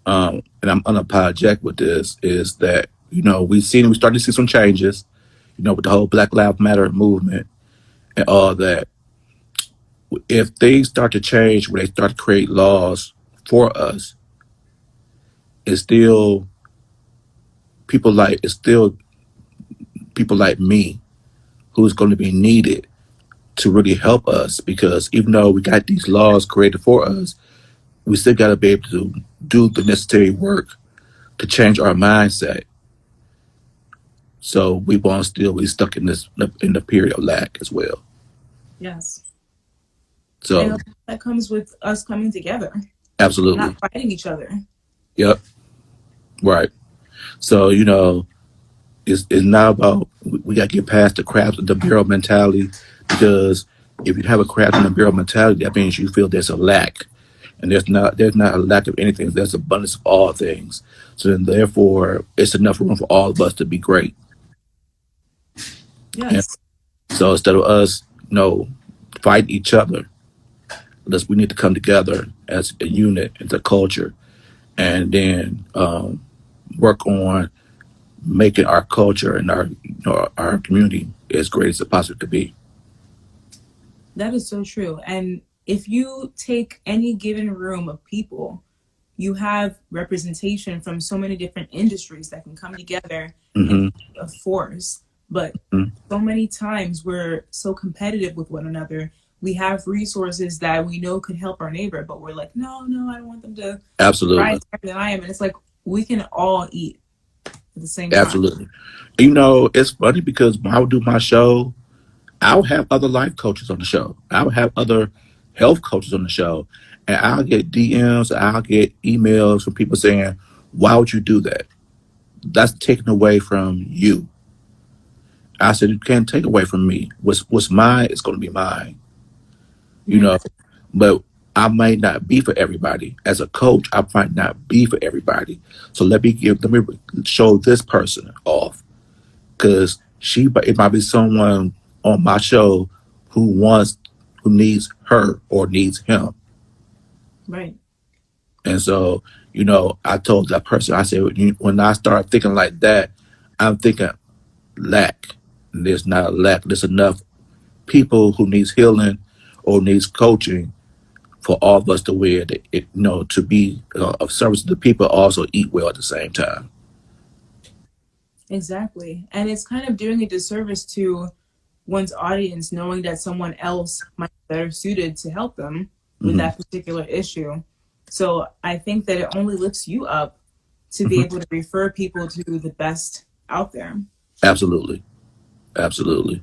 and I'm unapologetic with this, is that we started to see some changes. with the whole Black Lives Matter movement and all that. If things start to change, when they start to create laws for us, it's still it's still people like me who's going to be needed to really help us, because even though we got these laws created for us, we still got to be able to do the necessary work to change our mindset. So we won't still be stuck in the period of lack as well. Yes. So And that comes with us coming together, absolutely, not fighting each other. yep, right. So it's not about, we got to get past the crabs and the barrel mentality, because if you have a crabs and the barrel mentality, that means you feel there's a lack, and there's not a lack of anything. There's abundance of all things. So then, therefore, it's enough room for all of us to be great. And Yes. so instead of us, fight each other, we need to come together as a unit, as a culture, and then work on making our culture and our community as great as it possibly could be. That is so true. And if you take any given room of people, you have representation from so many different industries that can come together and Mm-hmm. be a force. But Mm-hmm. so many times we're so competitive with one another. We have resources that we know could help our neighbor, but we're like, no, I don't want them to rise Absolutely. higher than I am. And it's like, we can all eat at the same time. Absolutely. It's funny because when I would do my show, I would have other life coaches on the show. I would have other health coaches on the show. And I'll get DMs, I'll get emails from people saying, why would you do that? That's taken away from you. I said, you can't take away from me. What's mine is going to be mine. You know, but I might not be for everybody. As a coach, I might not be for everybody. So let me show this person off, because it might be someone on my show who needs her or needs him. Right. And so, I told that person, I said, when I start thinking like that, I'm thinking lack. And there's not a lack. There's enough people who needs healing or needs coaching for all of us to wear to be of service to the people, also eat well at the same time. Exactly. And it's kind of doing a disservice to one's audience, knowing that someone else might be better suited to help them with Mm-hmm. that particular issue. So I think that it only lifts you up to be Mm-hmm. able to refer people to the best out there. Absolutely. Absolutely.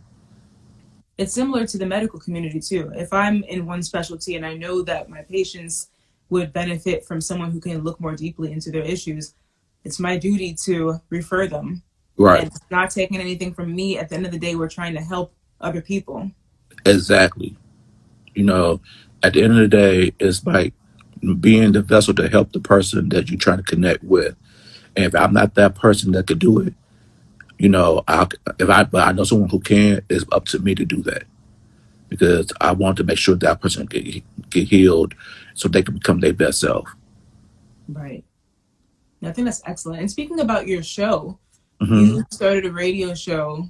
It's similar to the medical community too. If I'm in one specialty and I know that my patients would benefit from someone who can look more deeply into their issues, it's my duty to refer them. Right. And it's not taking anything from me. At the end of the day, we're trying to help other people. Exactly. At the end of the day, it's like being the vessel to help the person that you're trying to connect with. And if I'm not that person that could do it, but I know someone who can, it's up to me to do that, because I want to make sure that person get healed so they can become their best self. Right. I think that's excellent. And speaking about your show, Mm-hmm. you started a radio show.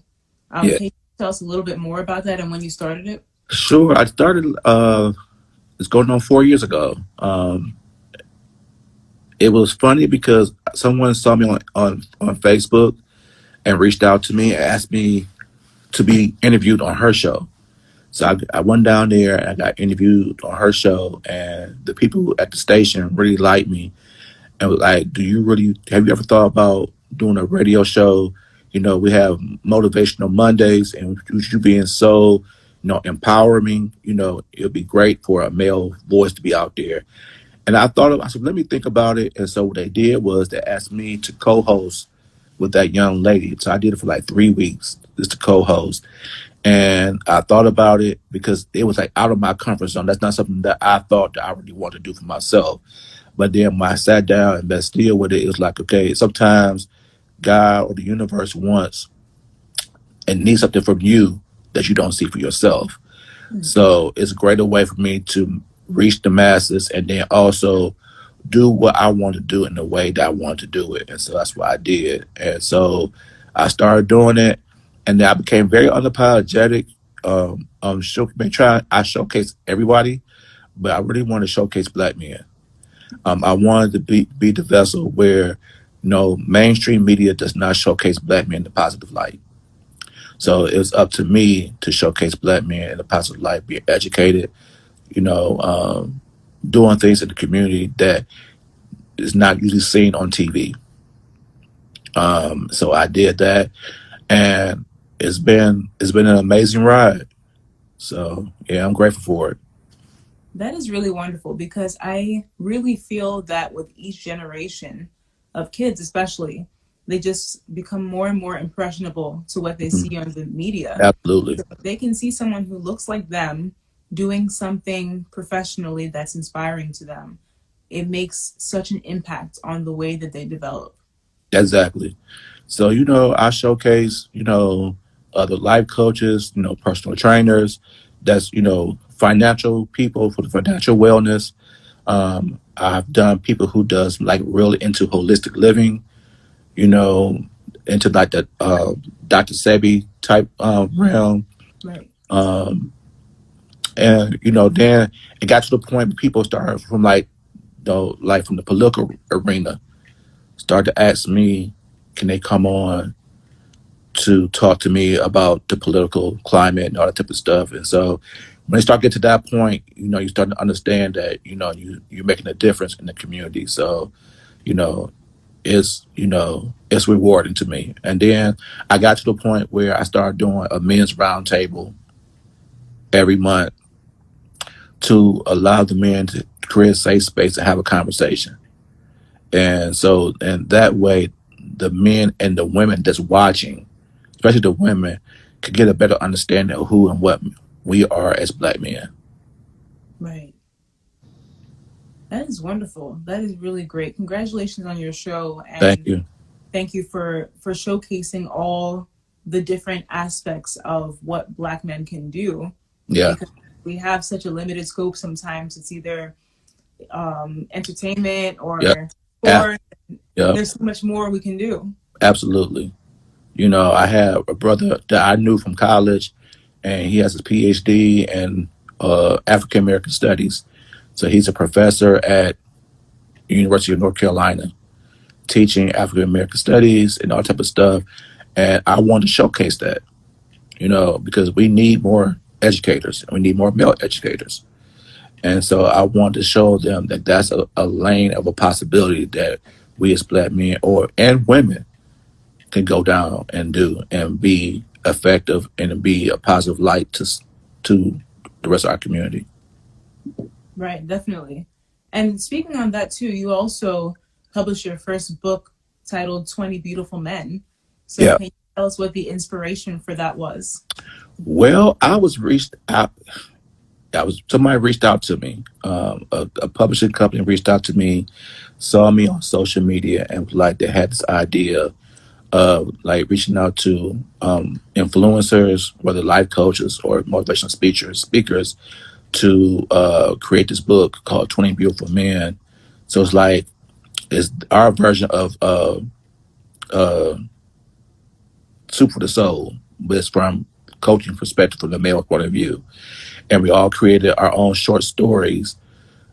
Yeah. Can you tell us a little bit more about that and when you started it? Sure. I started, it's going on 4 years ago. It was funny because someone saw me on Facebook and reached out to me and asked me to be interviewed on her show. So I went down there and I got interviewed on her show, and the people at the station really liked me and was like, have you ever thought about doing a radio show? We have motivational Mondays, and you being so, empowering, it'll be great for a male voice to be out there. And I said, let me think about it. And so what they did was they asked me to co-host with that young lady. So I did it for like 3 weeks, just to co-host. And I thought about it because it was like out of my comfort zone. That's not something that I thought that I really wanted to do for myself. But then when I sat down and got still with it, it was like, okay, sometimes God or the universe wants and needs something from you that you don't see for yourself. Mm-hmm. So it's a greater way for me to reach the masses and then also do what I want to do in the way that I want to do it. And so that's what I did. And so I started doing it. and then I became very unapologetic. I showcase everybody, but I really want to showcase black men. I wanted to be the vessel where, mainstream media does not showcase black men in a positive light. So it was up to me to showcase black men in a positive light, being educated, you know, um, doing things in the community that is not usually seen on TV. So I did that, and it's been an amazing ride. So yeah, I'm grateful for it. That is really wonderful because I really feel that with each generation of kids, especially, they just become more and more impressionable to what they Mhm. see on the media. Absolutely, So if they can see someone who looks like them doing something professionally that's inspiring to them, it makes such an impact on the way that they develop. exactly. So I showcase other life coaches, personal trainers. That's financial people for the financial wellness. I've done people who does like really into holistic living, you know, into like the Dr. Sebi type realm. Right. Um, and then it got to the point where people started from like from the political arena, start to ask me, can they come on to talk to me about the political climate and all that type of stuff. And so when they start getting to that point, you start to understand that, you're making a difference in the community. So, you know, it's rewarding to me. And then I got to the point where I started doing a men's roundtable every month to allow the men to create a safe space to have a conversation. And that way, the men and the women that's watching, especially the women, could get a better understanding of who and what we are as black men. Right. That is wonderful. That is really great. Congratulations on your show, Thank and you. thank you for showcasing all the different aspects of what black men can do, Yeah. because we have such a limited scope sometimes. It's either entertainment Yep. or Ab- sport. Yep. There's so much more we can do. Absolutely. I have a brother that I knew from college, and he has his PhD in African American Studies. So he's a professor at University of North Carolina, teaching African American Studies and all type of stuff. And I want to showcase that, because we need more educators. We need more male educators. And so I want to show them that that's a lane of a possibility that we as black men and women can go down and do and be effective and be a positive light to the rest of our community. Right, definitely. And speaking on that too, you also published your first book titled 20 Beautiful Men. So Yeah. can you tell us what the inspiration for that was? Well, I was reached out. Somebody reached out to me. A publishing company reached out to me, saw me on social media, and like they had this idea of like reaching out to influencers, whether life coaches or motivational speakers, to create this book called 20 Beautiful Men. So it's our version of uh, Soup for the Soul, but it's from coaching perspective from the male point of view. And we all created our own short stories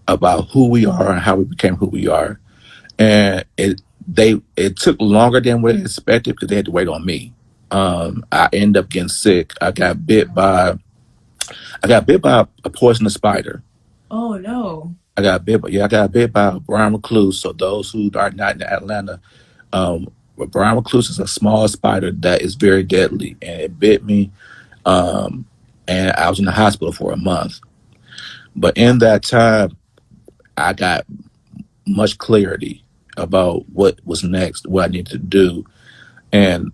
about who we are and how we became who we are. And it took longer than what I expected because they had to wait on me. I ended up getting sick. I got bit by a poisonous spider. Oh no. I got bit by a brown recluse. So those who are not in Atlanta, a brown recluse is a small spider that is very deadly, and it bit me. Um, and I was in the hospital for a month. But in that time, I got much clarity about what was next, what I needed to do, and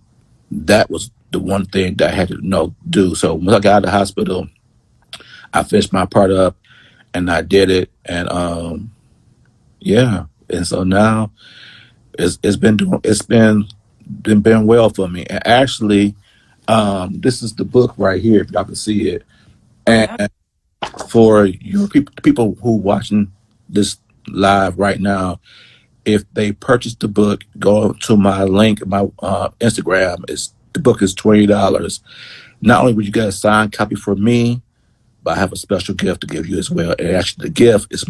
that was the one thing that I had to do. So when I got out of the hospital, I finished my part up and I did it, and yeah, and so now it's been well for me. And actually, this is the book right here, if y'all can see it. Oh yeah. And for your people who watching this live right now, if they purchase the book, go to my link, my Instagram is The book is $20. Not only will you get a signed copy from me, but I have a special gift to give you as well. And actually, the gift is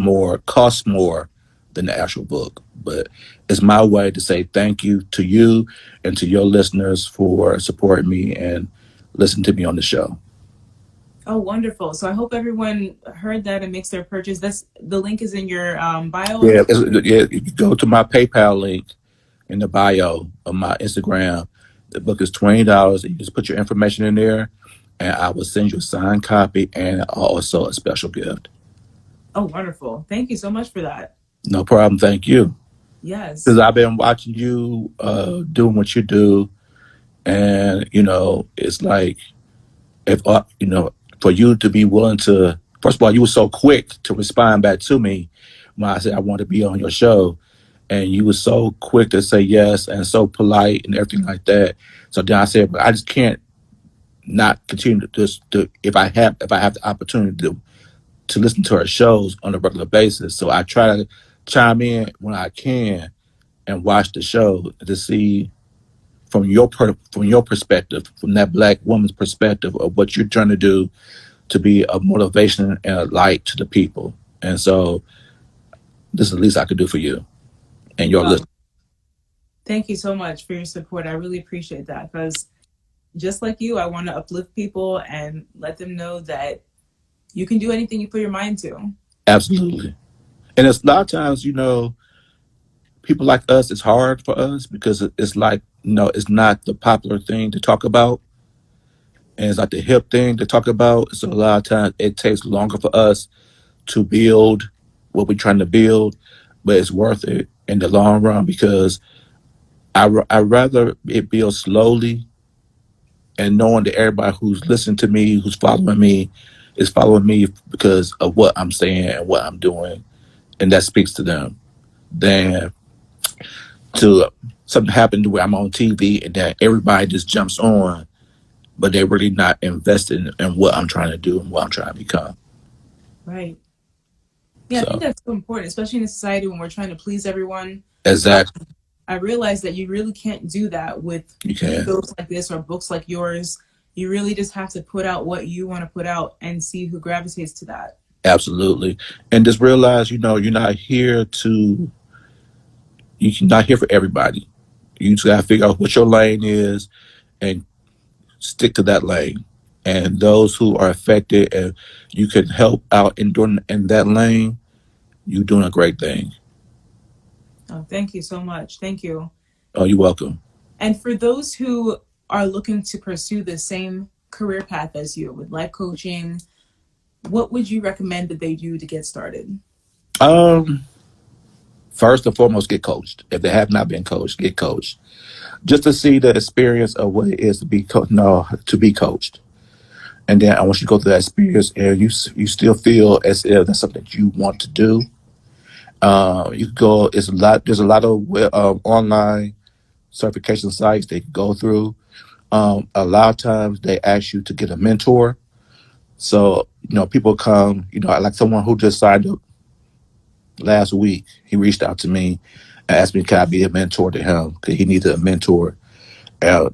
costs more than the actual book. But it's my way to say thank you to you and to your listeners for supporting me and listening to me on the show. Oh, wonderful. So I hope everyone heard that and makes their purchase. The link is in your bio. Yeah, if you go to my PayPal link in the bio of my Instagram, the book is $20. You just put your information in there, and I will send you a signed copy and also a special gift. Oh, wonderful. Thank you so much for that. No problem. Thank you. Yes. Because I've been watching you doing what you do, and it's like if for you to be willing to. First of all, you were so quick to respond back to me when I said I want to be on your show, and you were so quick to say yes and so polite and everything like that. So then I said, but I just can't not continue to if I have the opportunity to listen to her shows on a regular basis. So I try to chime in when I can and watch the show to see from your perspective, from that Black woman's perspective of what you're trying to do to be a motivation and a light to the people. And so this is the least I could do for you and your listeners. Thank you so much for your support. I really appreciate that because just like you, I want to uplift people and let them know that you can do anything you put your mind to. Absolutely. And it's a lot of times, people like us, it's hard for us because it's like, it's not the popular thing to talk about. And it's like the hip thing to talk about. So a lot of times it takes longer for us to build what we're trying to build, but it's worth it in the long run because I rather it build slowly and knowing that everybody who's listening to me, who's following me, is following me because of what I'm saying and what I'm doing. And that speaks to them. Than to something happen to where I'm on TV and that everybody just jumps on, but they're really not invested in what I'm trying to do and what I'm trying to become. Right. Yeah, so. I think that's so important, especially in a society when we're trying to please everyone. Exactly. I realized that you really can't do that with shows like this or books like yours. You really just have to put out what you want to put out and see who gravitates to that. Absolutely. And just realize, you're not here you're not here for everybody. You just got to figure out what your lane is and stick to that lane. And those who are affected and you can help out in that lane, you're doing a great thing. Oh, thank you so much. Thank you. Oh, you're welcome. And for those who are looking to pursue the same career path as you with life coaching, what would you recommend that they do to get started? First and foremost, get coached. If they have not been coached, get coached. Just to see the experience of what it is to be to be coached. And then I want you to go through that experience and you still feel as if that's something that you want to do. You can go, there's a lot of online certification sites they can go through. A lot of times they ask you to get a mentor. So, people come, like someone who just signed up last week, he reached out to me and asked me, can I be a mentor to him? Because he needed a mentor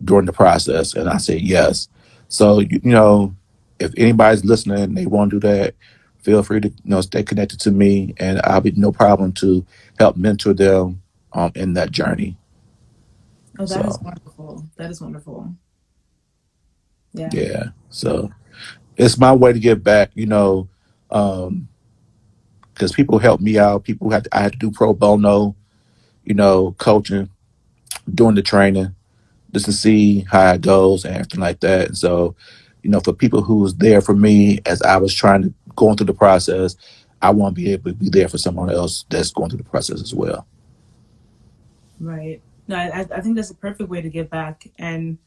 during the process. And I said, yes. So, if anybody's listening and they want to do that, feel free to, stay connected to me and I'll be no problem to help mentor them in that journey. Oh, that is wonderful. That is wonderful. Yeah. Yeah. So it's my way to give back, because people help me out. I had to do pro bono, coaching, doing the training, just to see how it goes and everything like that. And so, for people who was there for me as I was going through the process, I want to be able to be there for someone else that's going through the process as well. Right. No, I think that's a perfect way to give back. And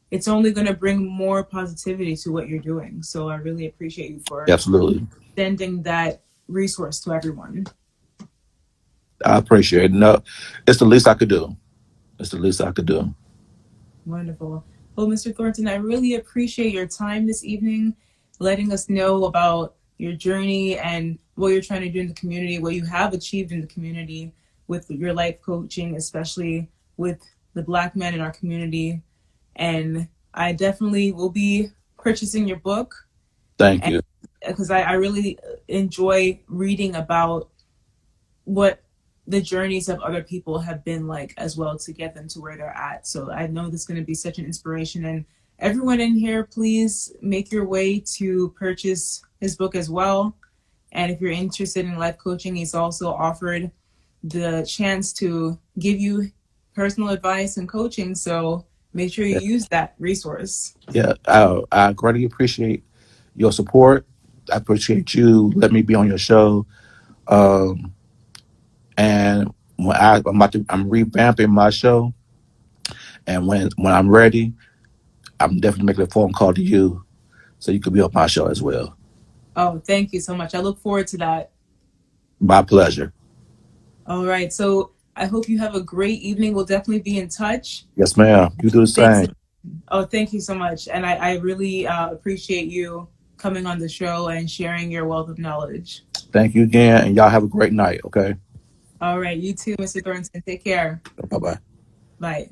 it's only going to bring more positivity to what you're doing. So I really appreciate you for extending that resource to everyone. I appreciate it. No, it's the least I could do. It's the least I could do. Wonderful. Well, Mr. Thornton, I really appreciate your time this evening, letting us know about your journey and what you're trying to do in the community, what you have achieved in the community with your life coaching, especially with the Black men in our community. And I definitely will be purchasing your book. Thank you. Because I really enjoy reading about what the journeys of other people have been like as well to get them to where they're at. So I know this is going to be such an inspiration. And everyone in here, please make your way to purchase his book as well. And if you're interested in life coaching, he's also offered the chance to give you personal advice and coaching. So make sure you use that resource. Yeah, I greatly appreciate your support. I appreciate you letting me be on your show. And when I'm revamping my show, and when I'm ready, I'm definitely making a phone call to you so you could be on my show as well. Oh, thank you so much. I look forward to that. My pleasure. All right. So I hope you have a great evening. We'll definitely be in touch. Yes, ma'am. You do the Thanks. same. Oh, thank you so much. And I really appreciate you coming on the show and sharing your wealth of knowledge. Thank you again, and y'all have a great night, okay? All right. You too, Mr. Thornton. Take care. Bye-bye. Bye.